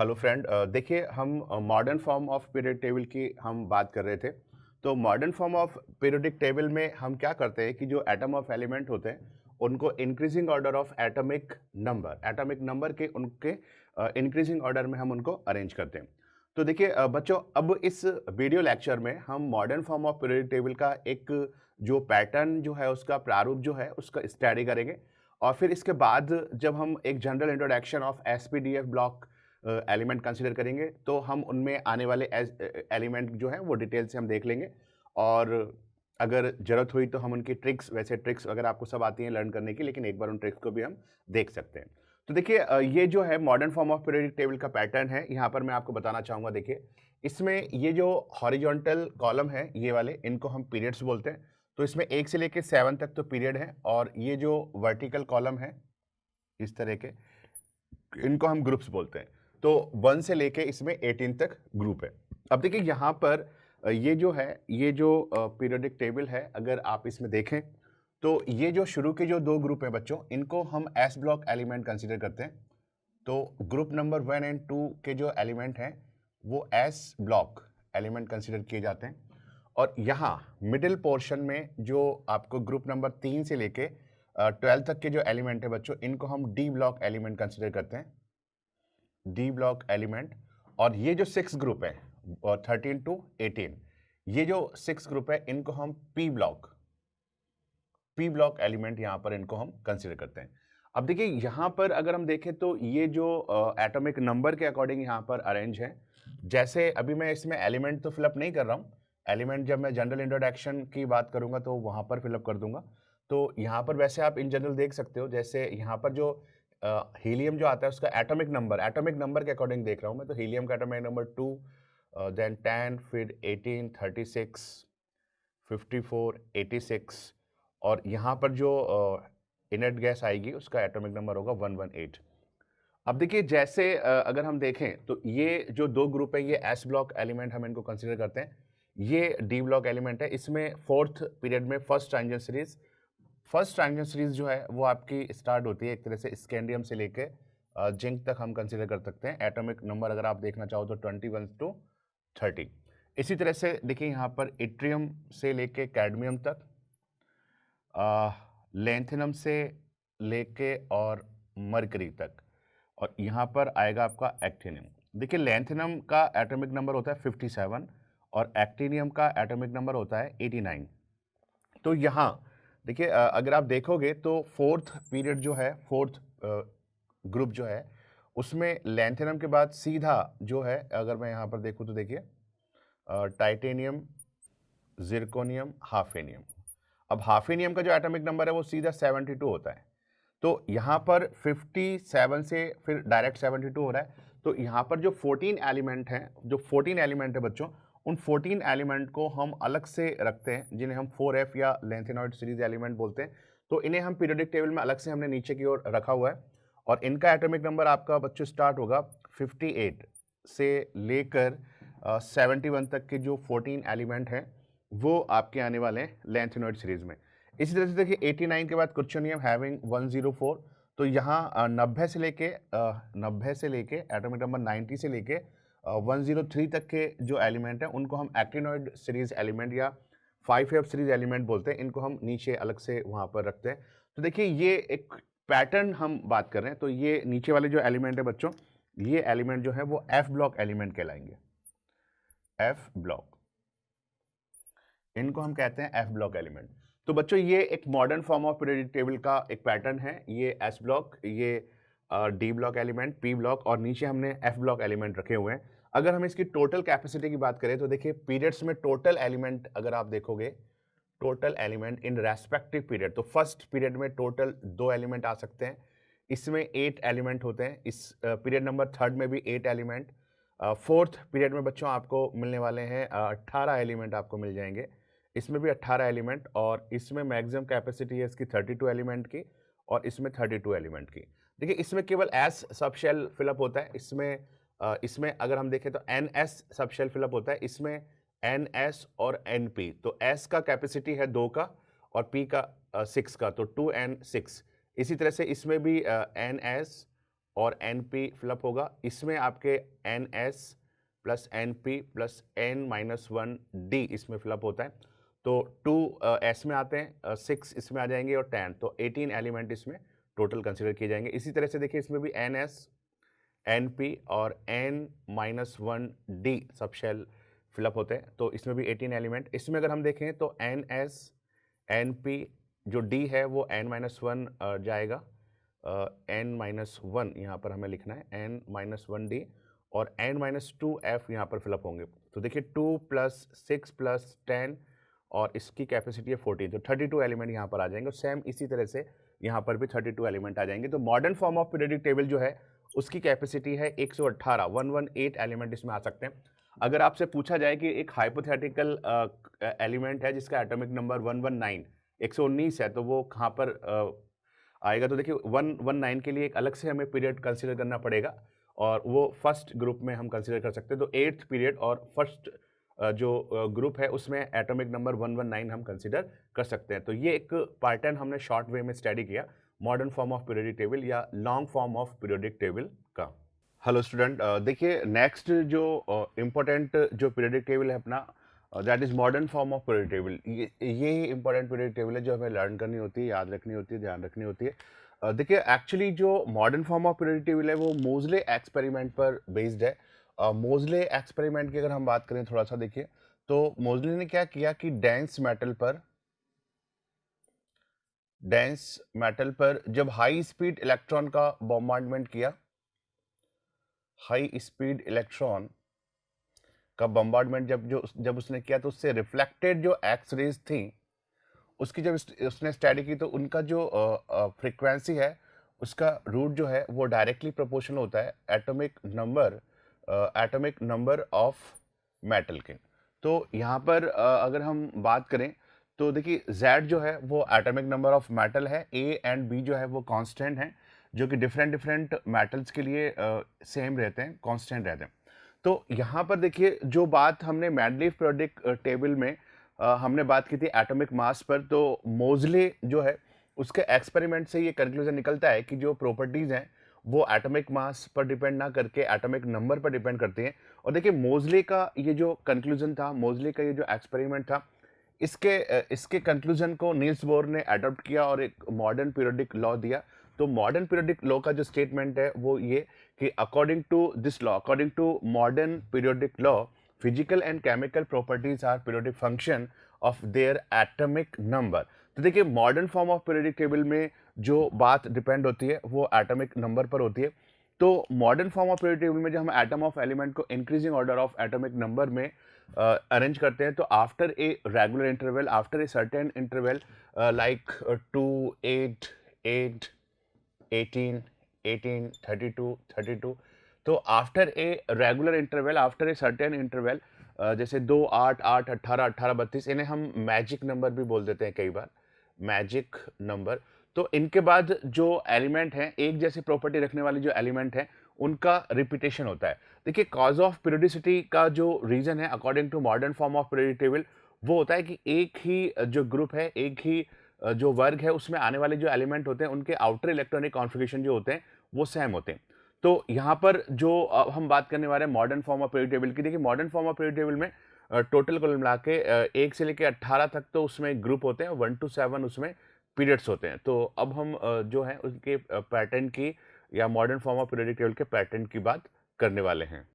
Hello friend, देखिए हम modern form of period table की हम बात कर रहे थे। तो modern form of periodic table में हम क्या करते हैं कि जो एटम ऑफ एलिमेंट होते हैं उनको increasing order of atomic number के उनके इंक्रीजिंग ऑर्डर में हम उनको अरेंज करते हैं। तो देखिए बच्चों, अब इस वीडियो लेक्चर में हम modern form of periodic table का एक जो पैटर्न जो है उसका प्रारूप जो है उसका स्टडी करेंगे। और फिर इसके बाद जब हम एक general introduction of SPDF block element consider करेंगे तो हम उनमें आने वाले एलिमेंट जो है वो डिटेल से हम देख लेंगे। और अगर ज़रूरत हुई तो हम उनकी ट्रिक्स, वैसे ट्रिक्स अगर आपको सब आती हैं लर्न करने की, लेकिन एक बार उन ट्रिक्स को भी हम देख सकते हैं। तो देखिए ये जो है modern form of periodic table का पैटर्न है। यहाँ पर मैं आपको बताना चाहूँगा, देखिए इसमें ये जो हॉरिजॉन्टल कॉलम है ये वाले, इनको हम पीरियड्स बोलते हैं। तो इसमें 1 से लेके 7 तक तो पीरियड है, और ये जो वर्टिकल कॉलम है इस तरह के, इनको हम ग्रुप्स बोलते हैं। तो 1 से लेके इसमें 18 तक ग्रुप है। अब देखिए यहाँ पर ये जो है, ये जो पीरियोडिक टेबल है, अगर आप इसमें देखें तो ये जो शुरू के जो 2 ग्रुप है बच्चों, इनको हम एस ब्लॉक एलिमेंट कंसीडर करते हैं। तो ग्रुप नंबर 1 एंड 2 के जो एलिमेंट हैं वो एस ब्लॉक एलिमेंट कंसीडर किए जाते हैं। और यहाँ मिडिल पोर्शन में जो आपको ग्रुप नंबर 3 से लेके 12 तक के जो एलिमेंट है बच्चों, इनको हम डी ब्लॉक एलिमेंट कंसीडर करते हैं, डी ब्लॉक एलिमेंट। और ये जो 6 ग्रुप है, और 13 टू 18, ये जो 6 ग्रुप है इनको हम पी ब्लॉक एलिमेंट यहाँ पर इनको हम कंसीडर करते हैं। अब देखिए यहाँ पर अगर हम देखें तो ये जो एटॉमिक नंबर के अकॉर्डिंग यहाँ पर अरेंज है। जैसे अभी मैं इसमें एलिमेंट तो फिलअप नहीं कर रहा हूँ, एलिमेंट जब मैं जनरल इंट्रोडक्शन की बात करूंगा तो वहाँ पर फिलअप कर दूंगा। तो यहाँ पर वैसे आप इन जनरल देख सकते हो, जैसे यहाँ पर जो हीलियम जो आता है उसका एटॉमिक नंबर के अकॉर्डिंग देख रहा हूँ मैं, तो हीलियम का एटॉमिक नंबर 2, देन 10, फिर 18, 36, 54, 86। और यहाँ पर जो इनर्ट गैस आएगी उसका एटॉमिक नंबर होगा 118। अब देखिए जैसे अगर हम देखें तो ये जो 2 ग्रुप है ये एस ब्लॉक एलिमेंट हम इनको कंसीडर करते हैं, ये डी ब्लॉक एलिमेंट है। इसमें 4th पीरियड में फर्स्ट ट्रांजिशन सीरीज जो है वो आपकी स्टार्ट होती है एक तरह से स्कैंडियम से लेके जिंक तक हम कंसीडर कर सकते हैं। एटॉमिक नंबर अगर आप देखना चाहो तो 21 टू 30। इसी तरह से देखिए यहाँ पर इट्रियम से लेके कैडमियम तक, लेंथिनम से लेके और मरकरी तक, और यहाँ पर आएगा आपका एक्टिनियम। देखिए लेंथिनम का एटॉमिक नंबर होता है 57 और एक्टिनियम का एटॉमिक नंबर होता है 89। तो यहाँ देखिए अगर आप देखोगे तो 4th पीरियड जो है, 4th ग्रुप जो है उसमें लेंथिनम के बाद सीधा जो है, अगर मैं यहाँ पर देखूँ तो देखिए टाइटेनियम, जिरकोनियम, हाफेनियम। अब हाफेनियम का जो एटॉमिक नंबर है वो सीधा 72 होता है। तो यहाँ पर 57 से फिर डायरेक्ट 72 हो रहा है। तो यहाँ पर जो 14 एलिमेंट है बच्चों, उन 14 एलिमेंट को हम अलग से रखते हैं, जिन्हें हम 4f या लेंथेनॉइड सीरीज एलिमेंट बोलते हैं। तो इन्हें हम पीरियोडिक टेबल में अलग से हमने नीचे की ओर रखा हुआ है। और इनका एटॉमिक नंबर आपका बच्चों स्टार्ट होगा 58 से लेकर 71 तक के जो 14 एलिमेंट हैं वो आपके आने वाले हैं लेंथेनॉइड सीरीज में। इसी तरह से देखिए 89 के बाद क्रिप्टोनियम हैविंग 104। तो यहाँ 90 से लेके एटॉमिक नंबर 90 से लेके 103 तक के जो एलिमेंट हैं उनको हम एक्टिनॉइड सीरीज एलिमेंट या 5f सीरीज एलिमेंट बोलते हैं। इनको हम नीचे अलग से वहाँ पर रखते हैं। तो देखिए ये एक पैटर्न हम बात कर रहे हैं। तो ये नीचे वाले जो एलिमेंट है बच्चों, ये एलिमेंट जो है वो एफ ब्लॉक एलिमेंट कहलाएंगे, एफ ब्लॉक, इनको हम कहते हैं एफ ब्लॉक एलिमेंट। तो बच्चों ये एक modern form of periodic table का एक पैटर्न है। ये एस ब्लॉक, ये D block element, P block, और नीचे हमने एफ ब्लॉक एलिमेंट रखे हुए हैं। अगर हम इसकी टोटल कैपेसिटी की बात करें तो देखिए पीरियड्स में टोटल एलिमेंट अगर आप देखोगे, total element in respective period, तो फर्स्ट पीरियड में टोटल 2 एलिमेंट आ सकते हैं, इसमें 8 एलिमेंट होते हैं। इस पीरियड नंबर 3 में भी 8 एलिमेंट। 4th पीरियड में बच्चों आपको मिलने वाले हैं 18 एलिमेंट आपको मिल जाएंगे, इसमें भी 18 एलिमेंट। और इसमें मैक्सिमम कैपेसिटी है इसकी 32 एलिमेंट की, और इसमें 32 एलिमेंट की। देखिए इसमें केवल एस सब शेल फिलअप होता है, इसमें अगर हम देखें तो N S subshell fill up होता है, इसमें एन एस और एन पी। तो एस का कैपेसिटी है 2 का और पी का 6 का, तो 2 and 6। इसी तरह से इसमें भी एन एस और एन पी फिलअप होगा। इसमें आपके N S plus N P plus N minus one D इसमें फिलअप होता है। तो 2 एस में आते हैं, 6 इसमें आ जाएंगे और 10, तो 18 एलिमेंट इसमें टोटल कंसिडर किए जाएंगे। इसी तरह से देखिए इसमें भी एन एस एन पी और N minus one D subshell fill up होते हैं, तो इसमें भी 18 एलिमेंट। इसमें अगर हम देखें तो एन एस एन पी जो डी है वो एन माइनस वन जाएगा, एन माइनस वन यहाँ पर हमें लिखना है, एन माइनस वन डी, और एन माइनस टू एफ यहाँ पर फिलअप होंगे। तो देखिए 2 प्लस 6 प्लस 10 और इसकी कैपेसिटी है 14, तो 32 एलिमेंट यहाँ पर आ जाएंगे। सेम इसी तरह से यहाँ पर भी 32 एलिमेंट आ जाएंगे। तो modern form of periodic table जो है उसकी कैपेसिटी है 118, 118 एलिमेंट इसमें आ सकते हैं। अगर आपसे पूछा जाए कि एक हाइपोथेटिकल एलिमेंट है जिसका एटॉमिक नंबर 119 119 है, तो वो कहाँ पर आएगा, तो देखिए 119 के लिए एक अलग से हमें पीरियड कंसीडर करना पड़ेगा और वो फर्स्ट ग्रुप में हम कंसीडर कर सकते हैं। तो 8th पीरियड और फर्स्ट जो ग्रुप है उसमें एटॉमिक नंबर 119 हम कंसीडर कर सकते हैं। तो ये एक पैटर्न हमने शॉर्ट वे में स्टडी किया modern form of periodic table या long form of periodic table का। हेलो स्टूडेंट, देखिए नेक्स्ट जो इम्पोर्टेंट जो पीरियोडिक टेबल है अपना, that is modern form of periodic table. ये ही इंपॉर्टेंट पीरियोडिक टेबल है जो हमें लर्न करनी होती है, याद रखनी होती है, ध्यान रखनी होती है। देखिए एक्चुअली जो modern form of periodic table है वो मोजले एक्सपेरिमेंट पर बेस्ड है। मोजले एक्सपेरिमेंट की अगर हम बात करें थोड़ा सा, देखिए तो मोजले ने क्या किया कि डेंस मेटल पर जब हाई स्पीड इलेक्ट्रॉन का बॉम्बार्डमेंट किया, हाई स्पीड इलेक्ट्रॉन का बॉम्बार्डमेंट जब उसने किया तो उससे रिफ्लेक्टेड जो एक्स रेज थी उसकी जब उसने स्टडी की तो उनका जो फ्रीक्वेंसी है उसका रूट जो है वो डायरेक्टली प्रोपोर्शनल होता है एटॉमिक नंबर ऑफ मेटल के। तो यहाँ पर अगर हम बात करें तो देखिए Z जो है वो एटॉमिक नंबर ऑफ मेटल है, A एंड B जो है वो कांस्टेंट हैं, जो कि डिफरेंट मेटल्स के लिए सेम रहते हैं, कांस्टेंट रहते हैं। तो यहाँ पर देखिए जो बात हमने मैडलीफ पीरियोडिक टेबल में हमने बात की थी एटॉमिक मास पर, तो मोजले जो है उसके एक्सपेरिमेंट से ये कंक्लूजन निकलता है कि जो प्रॉपर्टीज हैं वो एटॉमिक मास पर डिपेंड ना करके एटॉमिक नंबर पर डिपेंड करती हैं। और देखिए मोजले का ये जो कंक्लूजन था, मोजले का ये जो एक्सपेरिमेंट था, इसके कंक्लूजन को नील्स बोर ने अडॉप्ट किया और एक मॉडर्न पीरियोडिक लॉ दिया। तो मॉडर्न पीरियोडिक लॉ का जो स्टेटमेंट है वो ये कि according to this law, according to modern periodic law, physical and chemical properties are periodic function of their atomic number. तो देखिए modern form of periodic table में जो बात डिपेंड होती है वो एटॉमिक नंबर पर होती है। तो modern form of periodic table में जब हम एटम ऑफ एलिमेंट को increasing order of atomic number में अरेंज करते हैं, तो after a regular interval, after a certain interval like 2 8 8 18 18 32 32, तो after a regular interval, after a certain interval, जैसे 2 8 8 18 18 32, इन्हें हम मैजिक नंबर भी बोल देते हैं कई बार, मैजिक नंबर। तो इनके बाद जो एलिमेंट हैं, एक जैसी प्रॉपर्टी रखने वाले जो एलिमेंट हैं उनका रिपीटेशन होता है। देखिए कॉज ऑफ पीरियोडिसिटी का जो रीजन है according to modern form of periodic table वो होता है कि एक ही जो ग्रुप है, एक ही जो वर्ग है उसमें आने वाले जो एलिमेंट होते हैं उनके आउटर इलेक्ट्रॉनिक कॉन्फ़िगरेशन जो होते हैं वो सेम होते हैं। तो यहाँ पर जो हम बात करने वाले हैं modern form of periodic table की, देखिए modern form of periodic table में टोटल कुल मिला के 1 से लेकर 18 तक तो उसमें ग्रुप होते हैं, 1 to 7 उसमें पीरियड्स होते हैं। तो अब हम जो है उसके पैटर्न की या modern form of periodic table के पैटर्न की बात करने वाले हैं।